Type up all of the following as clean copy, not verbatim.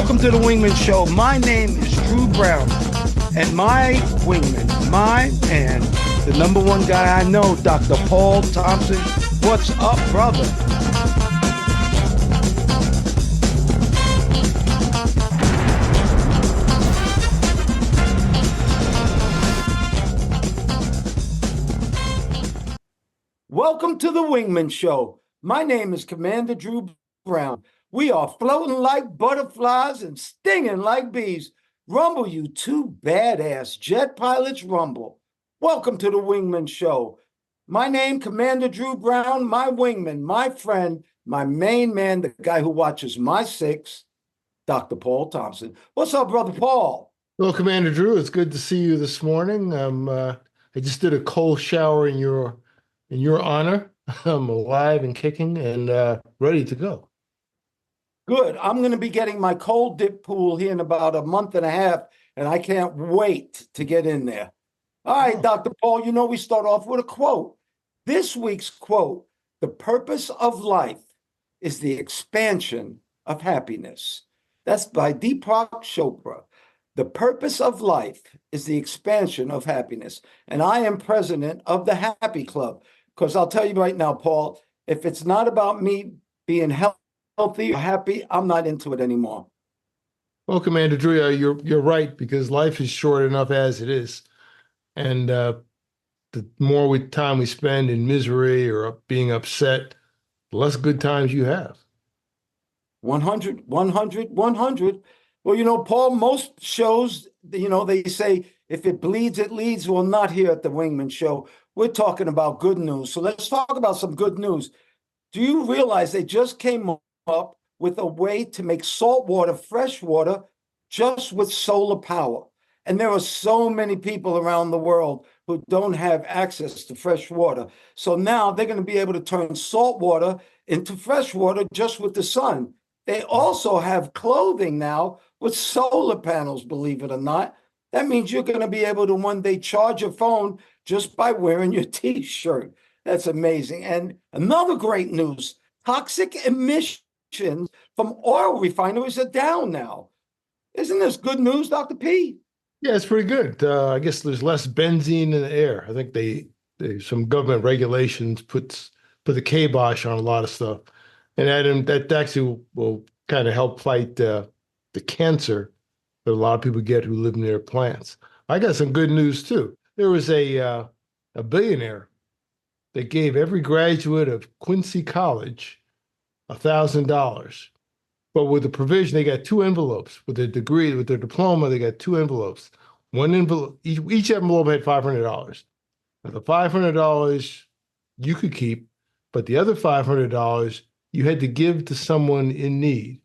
Welcome to the Wingman Show. My name is Drew Brown, and my wingman, my man, the number one guy I know, Dr. Paul Thompson. What's up, brother? Welcome to the Wingman Show. My name is Commander Drew Brown. We are floating like butterflies and stinging like bees. Rumble, you two badass jet pilots, rumble. Welcome to the Wingman Show. My name, Commander Drew Brown, my wingman, my friend, my main man, the guy who watches my six, Dr. Paul Thompson. What's up, brother Paul? Well, Commander Drew, it's good to see you this morning. I just did a cold shower in your honor. I'm alive and kicking and ready to go. Good. I'm going to be getting my cold dip pool here in about a month and a half, and I can't wait to get in there. All right, Dr. Paul, you know we start off with a quote. This week's quote, "The purpose of life is the expansion of happiness." That's by Deepak Chopra. The purpose of life is the expansion of happiness. And I am president of the Happy Club, because I'll tell you right now, Paul, if it's not about me being healthy or happy, I'm not into it anymore. Well, Commander Drew, you're right, because life is short enough as it is. And the more time we spend in misery or being upset, the less good times you have. 100, 100, 100. Well, you know, Paul, most shows, you know, they say, if it bleeds, it leads. Well, not here at the Wingman Show. We're talking about good news. So let's talk about some good news. Do you realize they just came up with a way to make salt water, fresh water, just with solar power? And there are so many people around the world who don't have access to fresh water. So now they're going to be able to turn salt water into fresh water just with the sun. They also have clothing now with solar panels, believe it or not. That means you're going to be able to one day charge your phone just by wearing your T-shirt. That's amazing. And another great news, toxic emissions from oil refineries are down now. Isn't this good news, Dr. P? Yeah, it's pretty good. I guess there's less benzene in the air. I think some government regulations put the kibosh on a lot of stuff. And that actually will kind of help fight the cancer that a lot of people get who live near plants. I got some good news too. There was a billionaire that gave every graduate of Quincy College $1,000. But with the provision, they got two envelopes. With their degree, with their diploma, they got two envelopes. One envelope, each envelope had $500. Now, the $500 you could keep, but the other $500 you had to give to someone in need.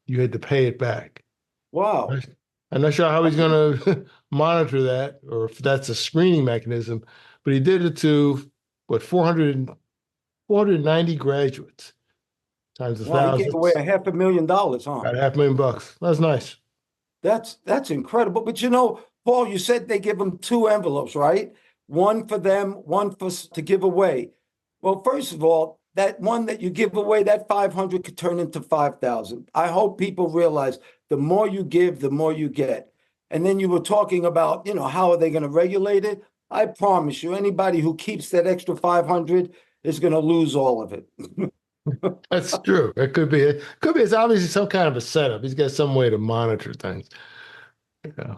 You had to pay it back. Wow. I'm not sure how he's going to monitor that, or if that's a screening mechanism, but he did it to, 490 graduates times Wow, he gave away $500,000, huh? About $500,000. That's nice. That's incredible. But you know, Paul, you said they give them two envelopes, right? One for them, one to give away. Well, first of all, that one that you give away, that 500 could turn into 5,000. I hope people realize the more you give, the more you get. And then you were talking about, you know, how are they going to regulate it? I promise you, anybody who keeps that extra 500 is going to lose all of it. That's true. It could be. It's obviously some kind of a setup. He's got some way to monitor things. Yeah.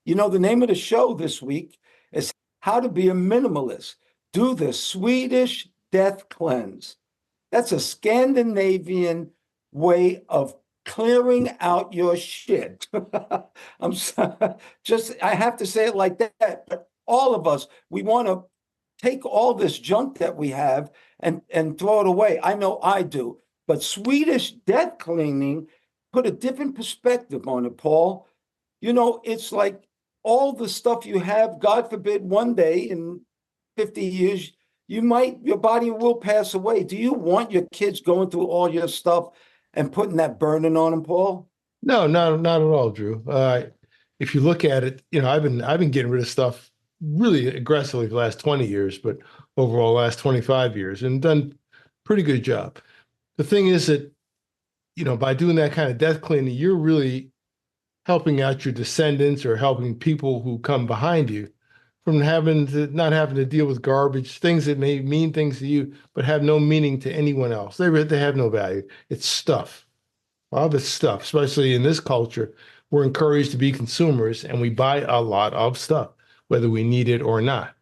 You know, the name of the show this week is How to Be a Minimalist. Do the Swedish Death Cleanse. That's a Scandinavian way of clearing out your shit. I'm sorry. I have to say it like that. But all of us, we want to take all this junk that we have and throw it away. I know I do. But Swedish death cleaning put a different perspective on it, Paul. You know, it's like all the stuff you have, God forbid, one day in 50 years, your body will pass away. Do you want your kids going through all your stuff and putting that burden on them, Paul? No, not at all, Drew. If you look at it, you know, I've been getting rid of stuff really aggressively the last 20 years, but overall last 25 years, and done a pretty good job. The thing is that by doing that kind of death cleaning, you're really helping out your descendants or helping people who come behind you from not having to deal with garbage, things that may mean things to you, but have no meaning to anyone else. They have no value. It's stuff. A lot of it's stuff, especially in this culture. We're encouraged to be consumers and we buy a lot of stuff, whether we need it or not.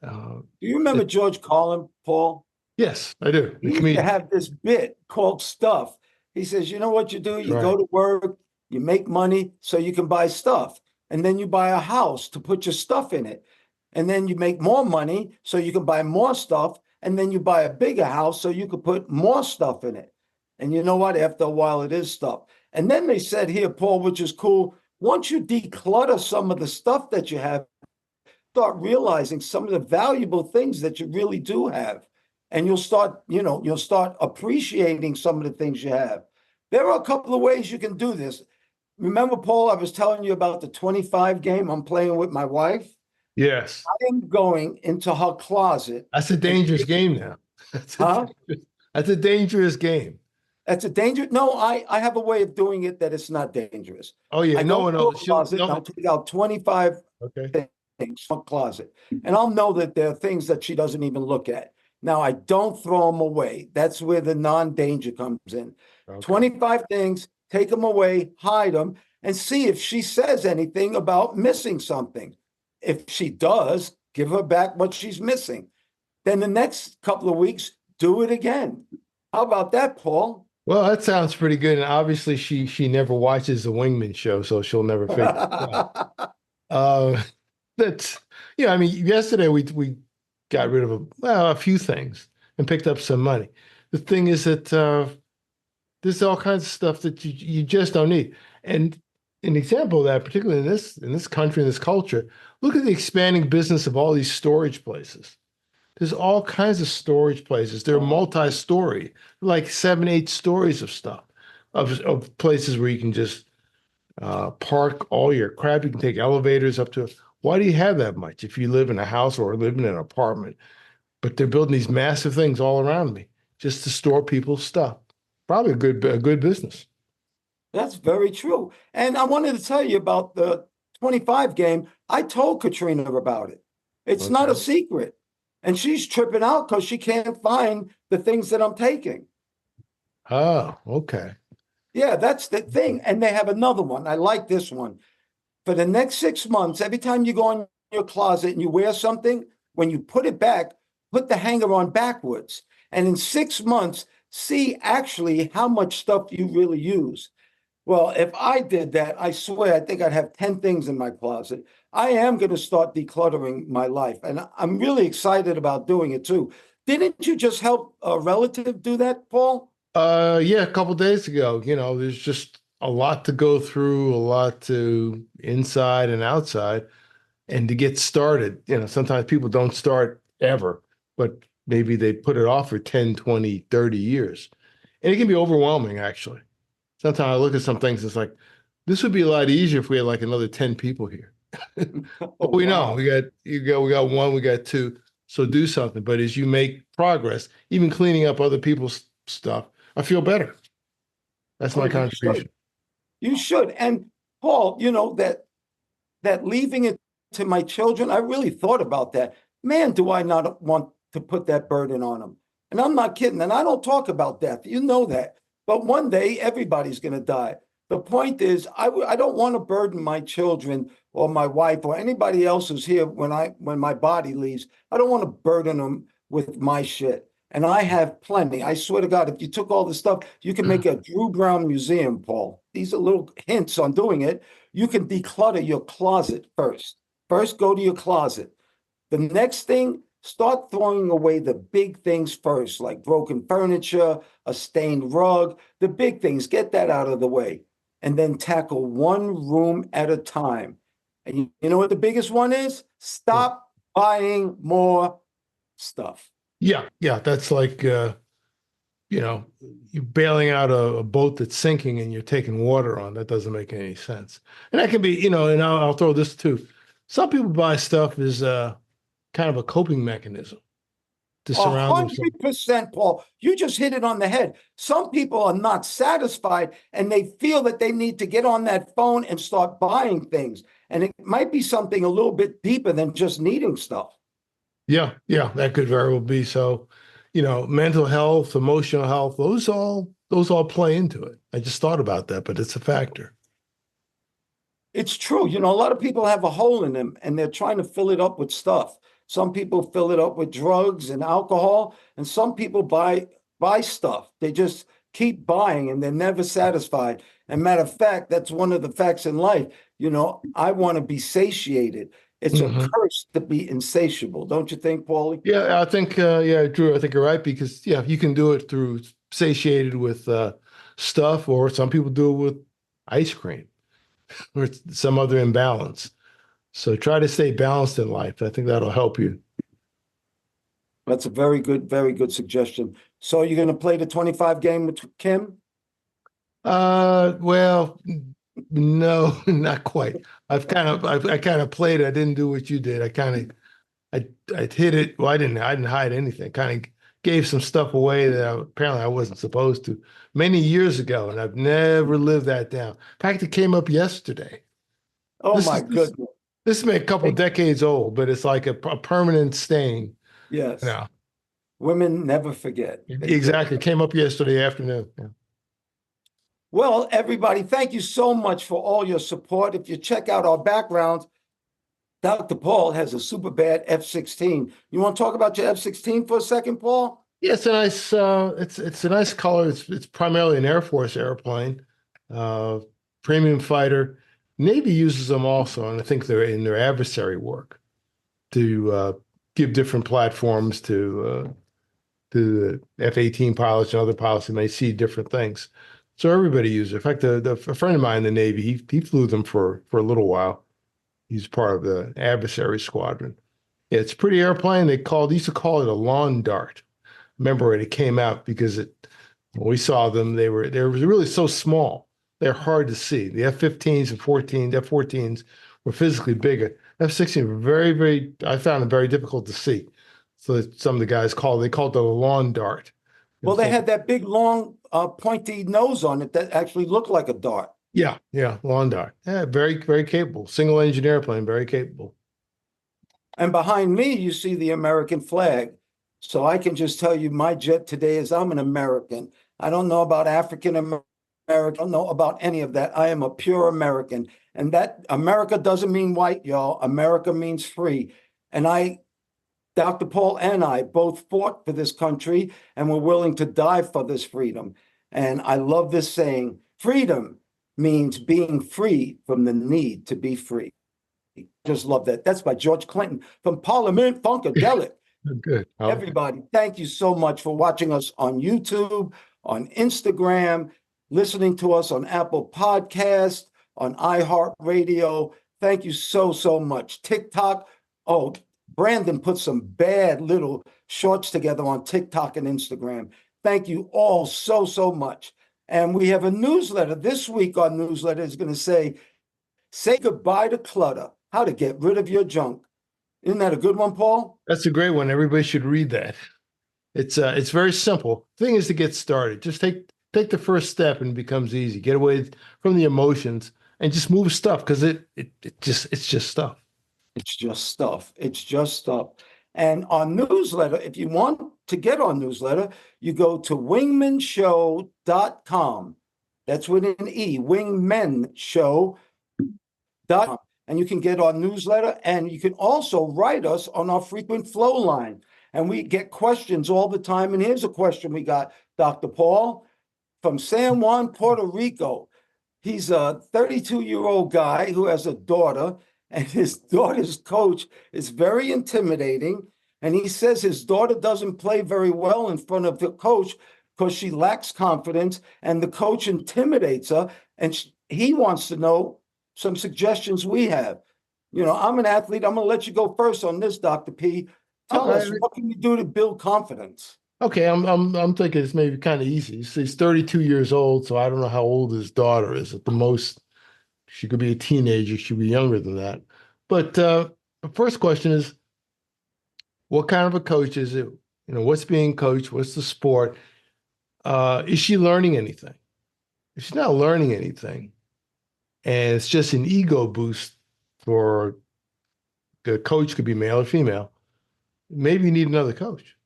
Do you remember it- George Carlin, Paul? yes, I do. He The used to comedian. have this bit called Stuff. He says, you know what you do? That's You right. go to work, you make money so you can buy stuff. And then you buy a house to put your stuff in it. And then you make more money so you can buy more stuff. And then you buy a bigger house so you can put more stuff in it. And you know what? After a while, it is stuff. And then they said here, Paul, which is cool, once you declutter some of the stuff that you have, start realizing some of the valuable things that you really do have. And you'll start, you'll start appreciating some of the things you have. There are a couple of ways you can do this. Remember, Paul, I was telling you about the 25 game I'm playing with my wife. Yes. I am going into her closet. That's a dangerous game now. That's Huh? that's a dangerous game. That's a danger. No, I have a way of doing it that it's not dangerous. Oh yeah, I no go one into a else. closet and I'll take out 25 Okay. things from a closet. And I'll know that there are things that she doesn't even look at. Now, I don't throw them away. That's where the non-danger comes in. Okay. 25 things, take them away, hide them, and see if she says anything about missing something. If she does, give her back what she's missing. Then the next couple of weeks, do it again. How about that, Paul? Well, that sounds pretty good. And obviously she never watches the Wingman show, so she'll never figure it out. That's I mean, yesterday we got rid of a few things and picked up some money. The thing is that there's all kinds of stuff that you just don't need. And an example of that, particularly in this country, in this culture, look at the expanding business of all these storage places. There's all kinds of storage places. They're multi-story, like 7, 8 stories of stuff, of places where you can just park all your crap. You can take elevators up to. Why do you have that much if you live in a house or live in an apartment? But they're building these massive things all around me just to store people's stuff. Probably a good business. That's very true. And I wanted to tell you about the 25 game. I told Katrina about it. It's not a Okay. secret. And she's tripping out because she can't find the things that I'm taking. Oh, okay. Yeah, that's the thing. And they have another one. I like this one. For the next 6 months, every time you go in your closet and you wear something, when you put it back, put the hanger on backwards. And in 6 months, see actually how much stuff you really use. Well, if I did that, I swear, I think I'd have 10 things in my closet. I am going to start decluttering my life. And I'm really excited about doing it too. Didn't you just help a relative do that, Paul? Yeah, a couple days ago, there's just a lot to go through, a lot to inside and outside. And to get started, sometimes people don't start ever, but maybe they put it off for 10, 20, 30 years. And it can be overwhelming, actually. Sometimes I look at some things, it's like, this would be a lot easier if we had like another 10 people here. But we know Wow. we got one, we got two. So do something. But as you make progress, even cleaning up other people's stuff, I feel better. That's Oh, my you contribution. should. You should. And Paul, that leaving it to my children, I really thought about that. Man, do I not want to put that burden on them. And I'm not kidding. And I don't talk about death. You know that. But one day, everybody's going to die. The point is, I don't want to burden my children or my wife or anybody else who's here when my body leaves. I don't want to burden them with my shit. And I have plenty. I swear to God, if you took all the stuff, you can make a Drew Brown museum, Paul. These are little hints on doing it. You can declutter your closet first. First, go to your closet. The next thing, start throwing away the big things first, like broken furniture, a stained rug, the big things. Get that out of the way. And then tackle one room at a time. And you know what the biggest one is? Stop buying more stuff. Yeah, that's like you bailing out a boat that's sinking and you're taking water on. That doesn't make any sense. And that can be, and I'll throw this too. Some people buy stuff as kind of a coping mechanism. to surround themselves. 100%, Paul. You just hit it on the head. Some people are not satisfied and they feel that they need to get on that phone and start buying things. And it might be something a little bit deeper than just needing stuff. Yeah, that could very well be. So, mental health, emotional health, those all play into it. I just thought about that, but it's a factor. It's true. A lot of people have a hole in them and they're trying to fill it up with stuff. Some people fill it up with drugs and alcohol, and some people buy stuff. They just keep buying and they're never satisfied. And matter of fact, that's one of the facts in life. I want to be satiated. It's a curse to be insatiable, don't you think, Paulie? Yeah, I think, Drew, I think you're right because, you can do it through satiated with stuff, or some people do it with ice cream or some other imbalance. So try to stay balanced in life. I think that'll help you. That's a very good suggestion. So you're going to play the 25 game with Kim? Well, no, not quite. I kind of played it. I didn't do what you did. I hit it. Well, I didn't hide anything. Kind of gave some stuff away that apparently I wasn't supposed to many years ago, and I've never lived that down. In fact, it came up yesterday. Oh, my goodness. This may be a couple decades old, but it's like a permanent stain. Yes. Women never forget. Exactly. It came up yesterday afternoon. Yeah. Well, everybody, thank you so much for all your support. If you check out our backgrounds, Dr. Paul has a super bad F-16. You want to talk about your F-16 for a second, Paul? Yeah, it's a nice. It's a nice color. It's primarily an Air Force airplane, premium fighter. Navy uses them also, and I think they're in their adversary work to give different platforms to the F-18 pilots and other pilots who may see different things. So everybody uses it. In fact, a friend of mine in the Navy, he flew them for a little while. He's part of the adversary squadron. Yeah, it's a pretty airplane. They used to call it a lawn dart. Remember when it came out, because when we saw them, they were really so small. They're hard to see. The F-15s and F-14s were physically bigger. F-16 were very, very, I found them very difficult to see. So some of the guys called it a lawn dart. Well, they had that big, long, pointy nose on it that actually looked like a dart. Yeah, lawn dart. Yeah, very, very capable. Single engine airplane, very capable. And behind me, you see the American flag. So I can just tell you my jet today is I'm an American. I don't know about African American. I don't know about any of that. I am a pure American. And that America doesn't mean white, y'all. America means free. And Dr. Paul and I both fought for this country and we're willing to die for this freedom. And I love this saying, freedom means being free from the need to be free. Just love that. That's by George Clinton from Parliament Funkadelic. Good. Everybody, thank you so much for watching us on YouTube, on Instagram, listening to us on Apple Podcasts, on iHeartRadio. Thank you so, so much. TikTok. Oh, Brandon put some bad little shorts together on TikTok and Instagram. Thank you all so, so much. And we have a newsletter. This week, our newsletter is going to say goodbye to clutter, how to get rid of your junk. Isn't that a good one, Paul? That's a great one. Everybody should read that. It's very simple. The thing is to get started. Just take the first step and it becomes easy. Get away from the emotions and just move stuff, because it's just stuff. It's just stuff. It's just stuff. And our newsletter, if you want to get our newsletter, you go to wingmanshow.com. That's with an E, wingmanshow.com. And you can get our newsletter, and you can also write us on our frequent flow line. And we get questions all the time. And here's a question we got, Dr. Paul, from San Juan, Puerto Rico. He's a 32-year-old guy who has a daughter, and his daughter's coach is very intimidating. And he says his daughter doesn't play very well in front of the coach because she lacks confidence, and the coach intimidates her. And he wants to know some suggestions we have. I'm an athlete. I'm going to let you go first on this, Dr. P. Tell us, what can we do to build confidence? Okay, I'm thinking it's maybe kind of easy. He's 32 years old, so I don't know how old his daughter is. At the most, she could be a teenager. She could be younger than that. But the first question is, what kind of a coach is it? You know, what's being coached? What's the sport? Is she learning anything? If she's not learning anything, and it's just an ego boost for the coach, could be male or female, maybe you need another coach.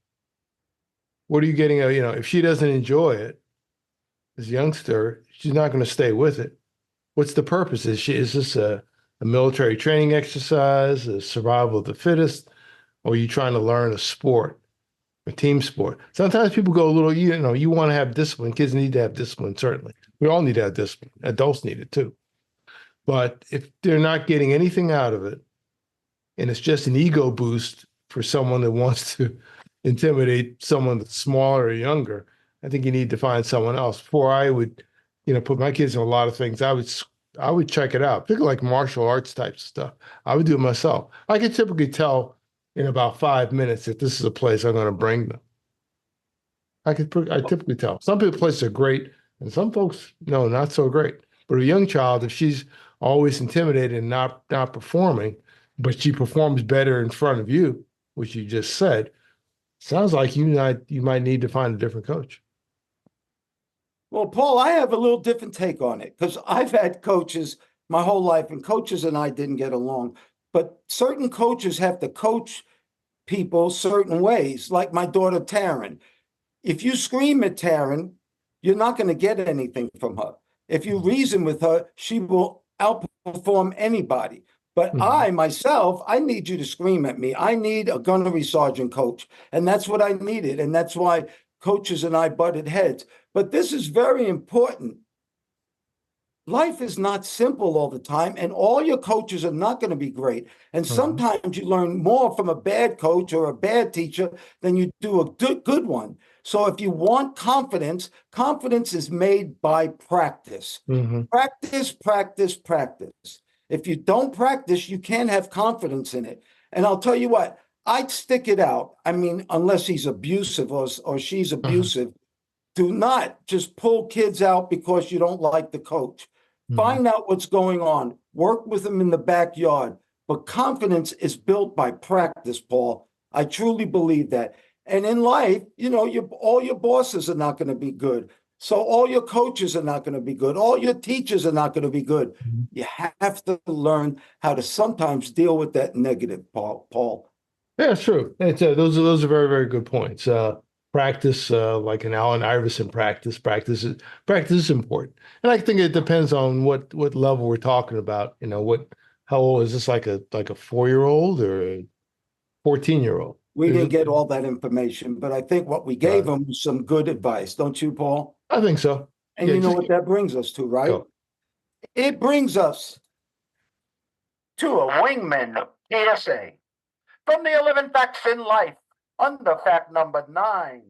What are you getting? You know, if she doesn't enjoy it, this youngster, she's not going to stay with it. What's the purpose? Is this a military training exercise, a survival of the fittest, or are you trying to learn a sport, a team sport? Sometimes people go a little, you know, you want to have discipline. Kids need to have discipline, certainly. We all need to have discipline. Adults need it too. But if they're not getting anything out of it, and it's just an ego boost for someone that wants to intimidate someone that's smaller or younger, I think you need to find someone else. Before I would, you know, put my kids in a lot of things, I would check it out, particularly like martial arts types of stuff. I would do it myself. I can typically tell in about 5 minutes if this is a place I'm going to bring them. I typically tell. Some people places are great, and some folks, no, not so great. But a young child, if she's always intimidated and not performing, but she performs better in front of you, which you just said, sounds like you might need to find a different coach. Well, Paul, I have a little different take on it because I've had coaches my whole life, and coaches and I didn't get along. But certain coaches have to coach people certain ways, like my daughter Taryn. If you scream at Taryn, you're not going to get anything from her. If you reason with her, she will outperform anybody. But I, myself, I need you to scream at me. I need a gunnery sergeant coach. And that's what I needed. And that's why coaches and I butted heads. But this is very important. Life is not simple all the time, and all your coaches are not going to be great. And sometimes you learn more from a bad coach or a bad teacher than you do a good one. So if you want confidence, confidence is made by practice. Practice, practice, practice. If you don't practice, you can't have confidence in it. And I'll tell you what, I'd stick it out. I mean, unless he's abusive or she's abusive, do not just pull kids out because you don't like the coach. Find out what's going on. Work with them in the backyard. But confidence is built by practice, Paul. I truly believe that. And in life, you know, all your bosses are not going to be good. So all your coaches are not going to be good. All your teachers are not going to be good. You have to learn how to sometimes deal with that negative, Paul. Yeah, it's true. Those are very, very good points. Practice, like an Allen Iverson practice is important. And I think it depends on what level we're talking about. You know, how old is this? Like a 4-year-old or a 14-year-old? We didn't get all that information, but I think what we gave them was some good advice, don't you, Paul? I think so. And you know what that brings us to, right? Go. It brings us to a wingman PSA from the 11 Facts in Life. Under fact number 9,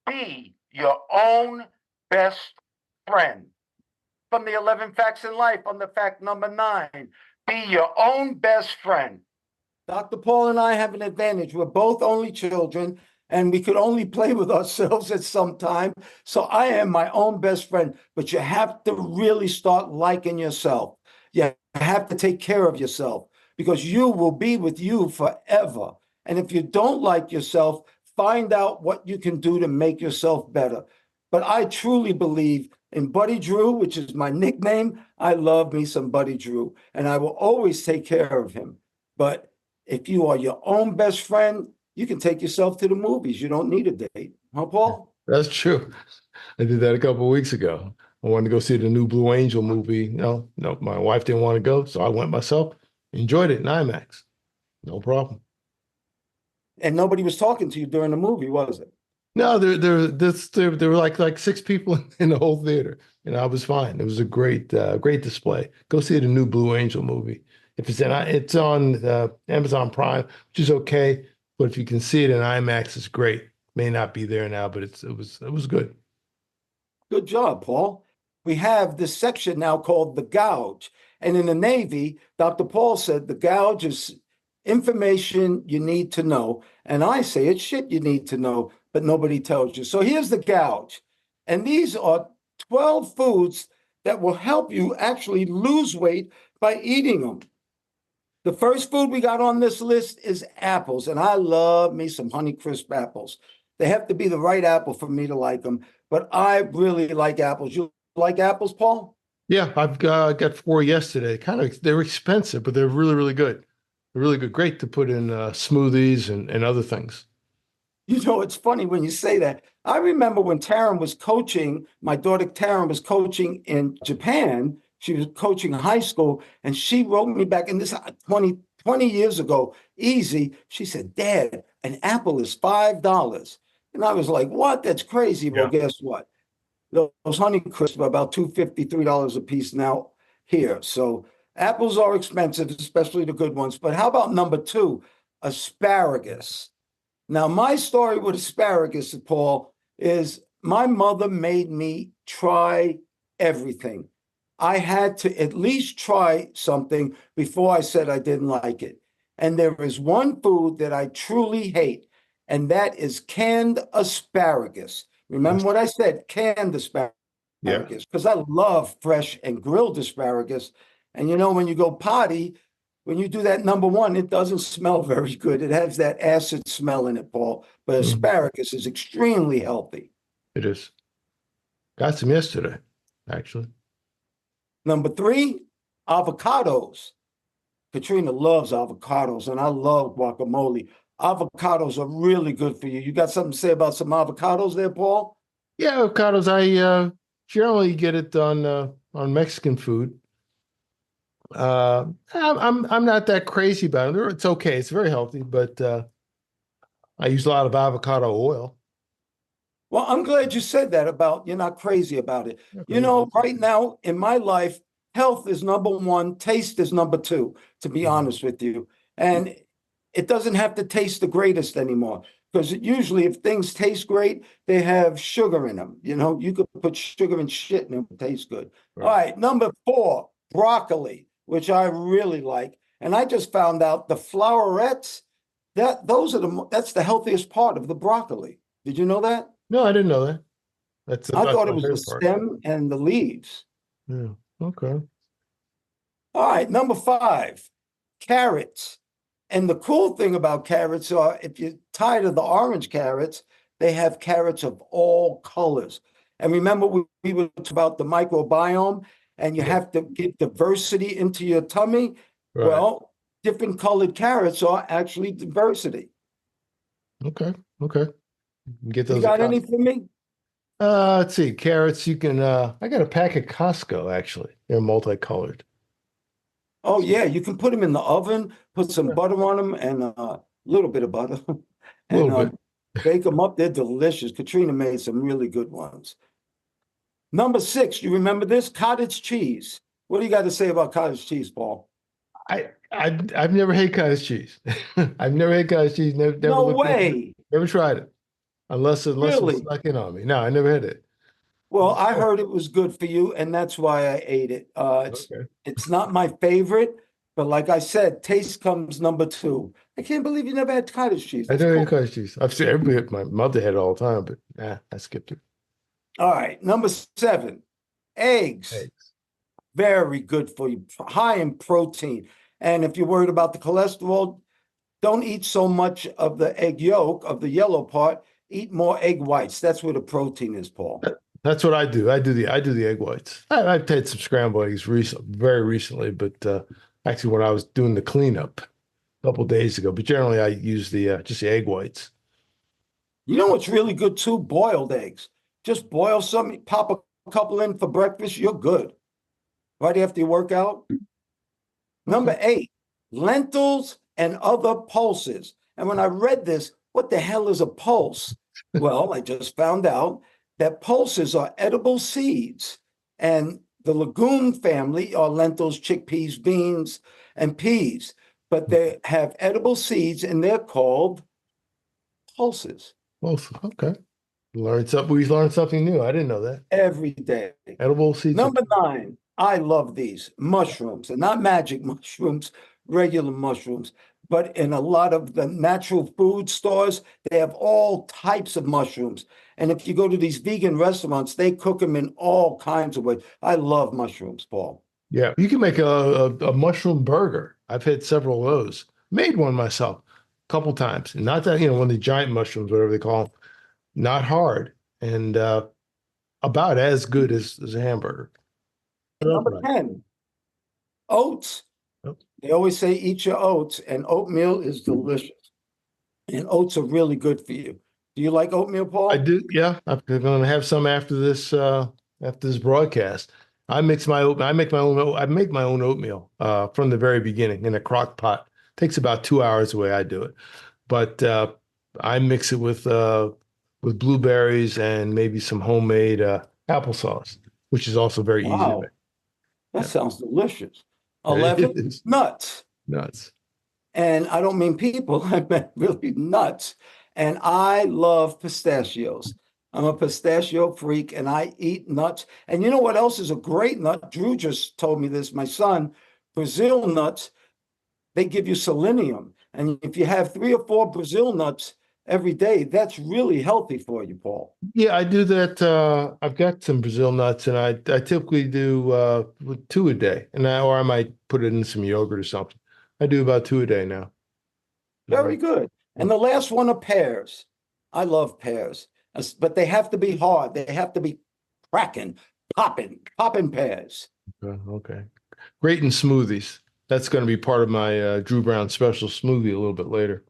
be your own best friend. From the 11 Facts in Life, under fact number 9, be your own best friend. Dr. Paul and I have an advantage. We're both only children, and we could only play with ourselves at some time. So I am my own best friend, but you have to really start liking yourself. You have to take care of yourself because you will be with you forever. And if you don't like yourself, find out what you can do to make yourself better. But I truly believe in Buddy Drew, which is my nickname. I love me some Buddy Drew, and I will always take care of him. But if you are your own best friend, you can take yourself to the movies. You don't need a date. Huh, Paul? That's true. I did that a couple of weeks ago. I wanted to go see the new Blue Angel movie. No, my wife didn't want to go, so I went myself. Enjoyed it in IMAX. No problem. And nobody was talking to you during the movie, was it? No, there were like 6 people in the whole theater, and I was fine. It was a great display. Go see the new Blue Angel movie. If it's on Amazon Prime, which is okay, but if you can see it in IMAX, it's great. May not be there now, but it was good. Good job, Paul. We have this section now called the gouge. And in the Navy, Dr. Paul said the gouge is information you need to know. And I say it's shit you need to know, but nobody tells you. So here's the gouge. And these are 12 foods that will help you actually lose weight by eating them. The first food we got on this list is apples, and I love me some Honeycrisp apples. They have to be the right apple for me to like them, but I really like apples. You like apples, Paul? Yeah, I've got four yesterday. They're expensive, but they're really, really good. They're really good. Great to put in smoothies and other things. You know, it's funny when you say that. I remember when Taryn was coaching, my daughter Taryn was coaching in Japan. She was coaching high school, and she wrote me back, and this 20 years ago, easy. She said, Dad, an apple is $5. And I was like, what? That's crazy. Well, Yeah. guess what? Those Honeycrisp are about $2.50, $3 a piece now here. So apples are expensive, especially the good ones. But how about number two, asparagus? Now, my story with asparagus, Paul, is my mother made me try everything. I had to at least try something before I said I didn't like it. And there is one food that I truly hate, and that is canned asparagus. Remember what I said, canned asparagus, Yeah. because I love fresh and grilled asparagus. And you know, when you go potty, when you do that number one, it doesn't smell very good. It has that acid smell in it, Paul. But Mhm. asparagus is extremely healthy. It is. Got some yesterday, actually. Number three, avocados. Katrina loves avocados, and I love guacamole. Avocados are really good for you. You got something to say about some avocados there, Paul? Yeah, avocados. I generally get it on Mexican food. I'm not that crazy about it. It's okay. It's very healthy, but I use a lot of avocado oil. Well, I'm glad you said that about you're not crazy about it. You know, right now in my life, health is number one, taste is number two, to be honest with you. And it doesn't have to taste the greatest anymore because usually if things taste great, they have sugar in them. You know, you could put sugar and shit and it would taste good. Right. All right, number four, broccoli, which I really like. And I just found out the flowerets, that's the healthiest part of the broccoli. Did you know that? No, I didn't know that. That's I thought my it was the favorite part. stem and the leaves. Yeah. Okay. All right, number five, carrots. And the cool thing about carrots are if you're tired of the orange carrots, they have carrots of all colors. And remember, we were talking about the microbiome, and you Yeah. have to get diversity into your tummy. Right. Well, different colored carrots are actually diversity. Okay. Okay. Get You those. got any for me? Let's see. Carrots. You can. I got a pack at Costco actually. They're multicolored. Oh, yeah, you can put them in the oven, put some Yeah. butter on them and a little bit of butter A and little bit. bake them up. They're delicious. Katrina made some really good ones. Number six, you remember this? Cottage cheese. What do you got to say about cottage cheese, Paul? I've never had cottage cheese. I've never had cottage cheese. Never No looked into it. way. Never tried it. Unless it Really? snuck in on me. No, I never had it. Well, I Oh, heard it was good for you, and that's why I ate it. okay. It's not my favorite, but like I said, taste comes number two. I can't believe you never had cottage cheese. I That's never cool. had cottage cheese. I've seen everybody. My mother had it all the time, but I skipped it. All right, number seven, eggs. Eggs. Very good for you, high in protein. And if you're worried about the cholesterol, don't eat so much of the egg yolk, of the yellow part. Eat more egg whites. That's where the protein is, Paul. That's what I do. I do the egg whites. I've had some scrambled eggs very recently, but actually when I was doing the cleanup a couple days ago. But generally I use the just the egg whites. You know what's really good too? Boiled eggs. Just boil some, pop a couple in for breakfast. You're good. Right after you work out. Number eight, lentils and other pulses. And when I read this, what the hell is a pulse? Well, I just found out that pulses are edible seeds. And the legume family are lentils, chickpeas, beans, and peas. But they have edible seeds and they're called pulses Oh, okay. We learned something new. I didn't know that. every day. Edible seeds. Number nine, I love these mushrooms, and not magic mushrooms, regular mushrooms. But in a lot of the natural food stores, they have all types of mushrooms. And if you go to these vegan restaurants, they cook them in all kinds of ways. I love mushrooms, Paul. Yeah, you can make a mushroom burger. I've had several of those. Made one myself a couple times. And not that, one of the giant mushrooms, whatever they call them, not hard and about as good as a hamburger. Number 10, oats. Yep. They always say eat your oats, and oatmeal is delicious. And oats are really good for you. Do you like oatmeal, Paul? I do, yeah. I'm going to have some after this broadcast. I mix my oatmeal. I make my own oatmeal from the very beginning in a crock pot. Takes about 2 hours the way I do it. But I mix it with blueberries and maybe some homemade applesauce, which is also very easy to Wow, make. that Yeah. sounds delicious. It 11, is nuts. nuts. And I don't mean people, I meant really nuts. And I love pistachios. I'm a pistachio freak and I eat nuts. And you know what else is a great nut? Drew just told me this, my son. Brazil nuts, they give you selenium. And if you have 3 or 4 Brazil nuts every day, that's really healthy for you, Paul. Yeah, I do that. I've got some Brazil nuts, and I typically do 2 a day, or I might put it in some yogurt or something. I do about 2 a day now. Very good. And the last one are pears. I love pears, but they have to be hard. They have to be cracking, popping pears. Okay. Great in smoothies. That's going to be part of my Drew Brown special smoothie a little bit later.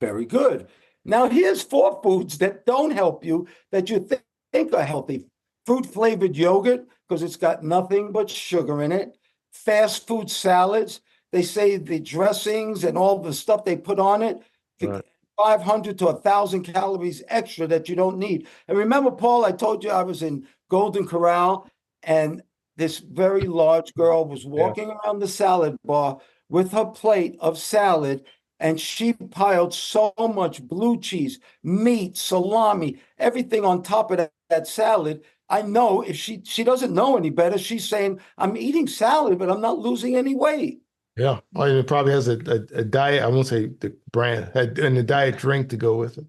Very good. Now, here's 4 foods that don't help you that you think are healthy. Fruit flavored yogurt, because it's got nothing but sugar in it. Fast food salads. They say the dressings and all the stuff they put on it, Right. 500 to 1,000 calories extra that you don't need. And remember, Paul, I told you I was in Golden Corral and this very large girl was walking around the salad bar with her plate of salad, and she piled so much blue cheese, meat, salami, everything on top of that salad. I know if she doesn't know any better, she's saying, I'm eating salad, but I'm not losing any weight. Yeah. Well, it probably has a diet, I won't say the brand, and a diet drink to go with it.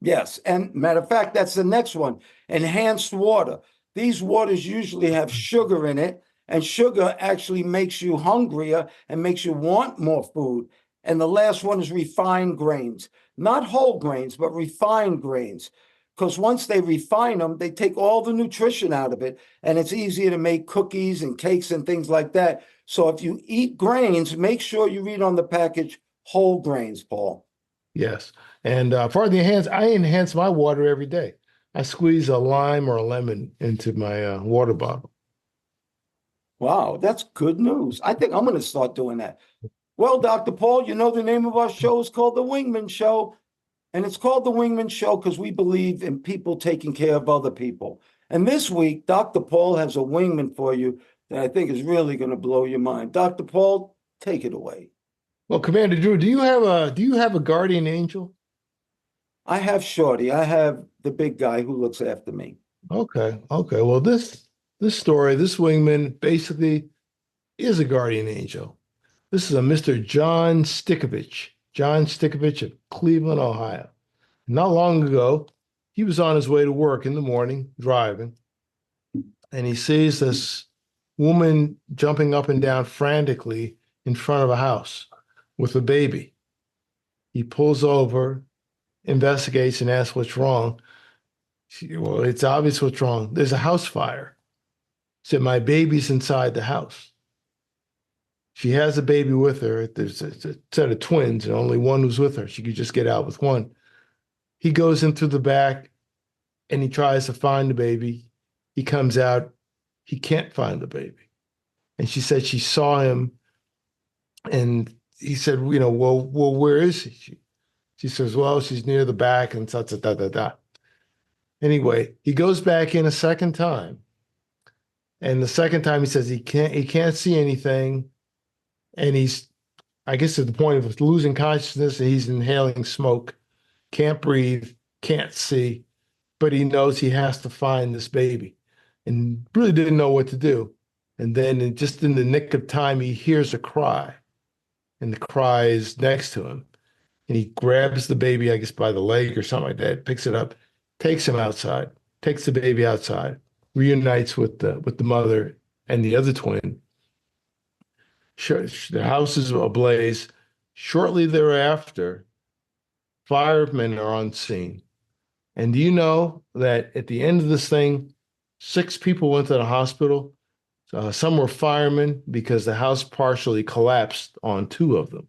Yes. And matter of fact, that's the next one. Enhanced water. These waters usually have sugar in it, and sugar actually makes you hungrier and makes you want more food. And the last one is refined grains, not whole grains, but refined grains. Because once they refine them, they take all the nutrition out of it, and it's easier to make cookies and cakes and things like that. So if you eat grains, make sure you read on the package whole grains, Paul. Yes. And for the I enhance my water every day. I squeeze a lime or a lemon into my water bottle. Wow, that's good news. I think I'm going to start doing that. Well, Dr. Paul, you know the name of our show is called The Wingman Show. And it's called The Wingman Show because we believe in people taking care of other people. And this week, Dr. Paul has a wingman for you that I think is really going to blow your mind. Dr. Paul, take it away. Well, Commander Drew, do you have a guardian angel? I have Shorty. I have the big guy who looks after me. Okay. Well, this story, this wingman basically is a guardian angel. This is a Mr. John Stickovich. John Stickovich of Cleveland, Ohio. Not long ago, he was on his way to work in the morning, driving, and he sees this woman jumping up and down frantically in front of a house with a baby. He pulls over, investigates, and asks what's wrong. Well, it's obvious what's wrong. There's a house fire. He said, my baby's inside the house. She has a baby with her. There's a set of twins, and only one who's with her. She could just get out with one. He goes in through the back, and he tries to find the baby. He comes out. He can't find the baby. And she said she saw him, and he said, well, where is she? She says, well, she's near the back, and da. Anyway, he goes back in a second time, and the second time he says he can't see anything. And he's, I guess, at the point of losing consciousness, he's inhaling smoke, can't breathe, can't see, but he knows he has to find this baby and really didn't know what to do. And then just in the nick of time, he hears a cry, and the cry is next to him. And he grabs the baby, I guess, by the leg or something like that, picks it up, takes him outside, takes the baby outside, reunites with the mother and the other twin. The house is ablaze. Shortly thereafter, firemen are on scene. And do you know that at the end of this thing, 6 people went to the hospital? Some were firemen because the house partially collapsed on 2 of them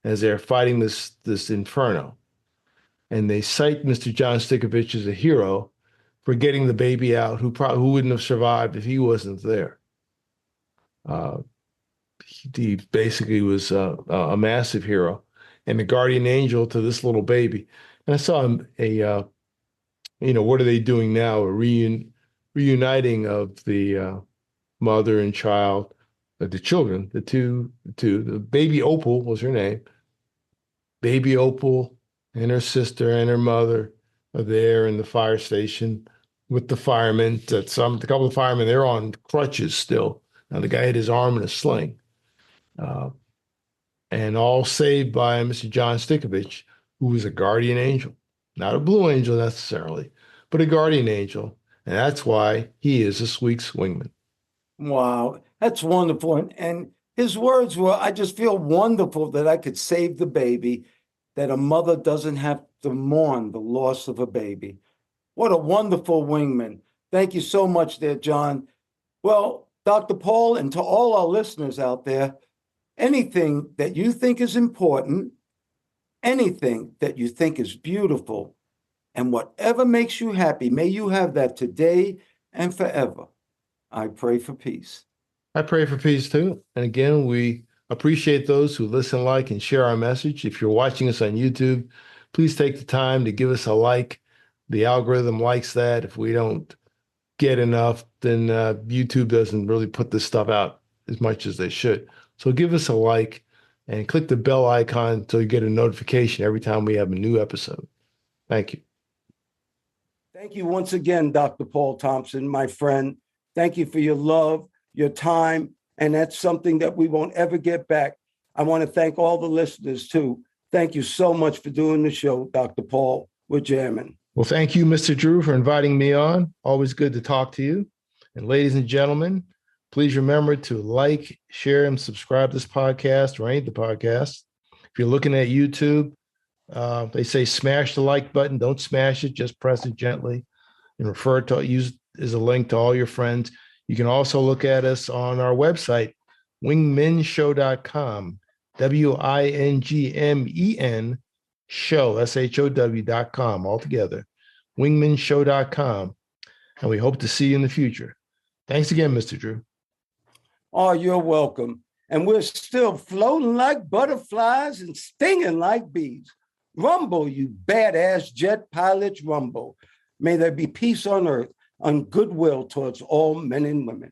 as they're fighting this inferno. And they cite Mr. John Stikovich as a hero for getting the baby out, who wouldn't have survived if he wasn't there. Uh, he basically was a massive hero and the guardian angel to this little baby. And I saw what are they doing now? A reuniting of the mother and child, the children, the baby Opal was her name. Baby Opal and her sister and her mother are there in the fire station with the firemen. A couple of firemen, they're on crutches still. Now the guy had his arm in a sling. And all saved by Mr. John Stikovich, who was a guardian angel. Not a blue angel necessarily, but a guardian angel. And that's why he is this week's wingman. Wow, that's wonderful. And his words were, I just feel wonderful that I could save the baby, that a mother doesn't have to mourn the loss of a baby. What a wonderful wingman. Thank you so much there, John. Well, Dr. Paul, and to all our listeners out there, anything that you think is important, anything that you think is beautiful, and whatever makes you happy, may you have that today and forever. I pray for peace. I pray for peace too. And again, we appreciate those who listen, like, and share our message. If you're watching us on YouTube, please take the time to give us a like. The algorithm likes that. If we don't get enough, then YouTube doesn't really put this stuff out as much as they should. So give us a like and click the bell icon so you get a notification every time we have a new episode. Thank you. Thank you once again, Dr. Paul Thompson, my friend. Thank you for your love, your time, and that's something that we won't ever get back. I want to thank all the listeners too. Thank you so much for doing the show, Dr. Paul. We're jamming. Well, thank you, Mr. Drew, for inviting me on. Always good to talk to you. And ladies and gentlemen, please remember to like, share, and subscribe to this podcast or any of the podcasts. If you're looking at YouTube, they say smash the like button. Don't smash it. Just press it gently and use as a link to all your friends. You can also look at us on our website, wingmenshow.com, WINGMEN show, SHOW.com, altogether, wingmenshow.com. And we hope to see you in the future. Thanks again, Mr. Drew. Oh, you're welcome. And we're still floating like butterflies and stinging like bees. Rumble, you badass jet pilots, rumble. May there be peace on earth and goodwill towards all men and women.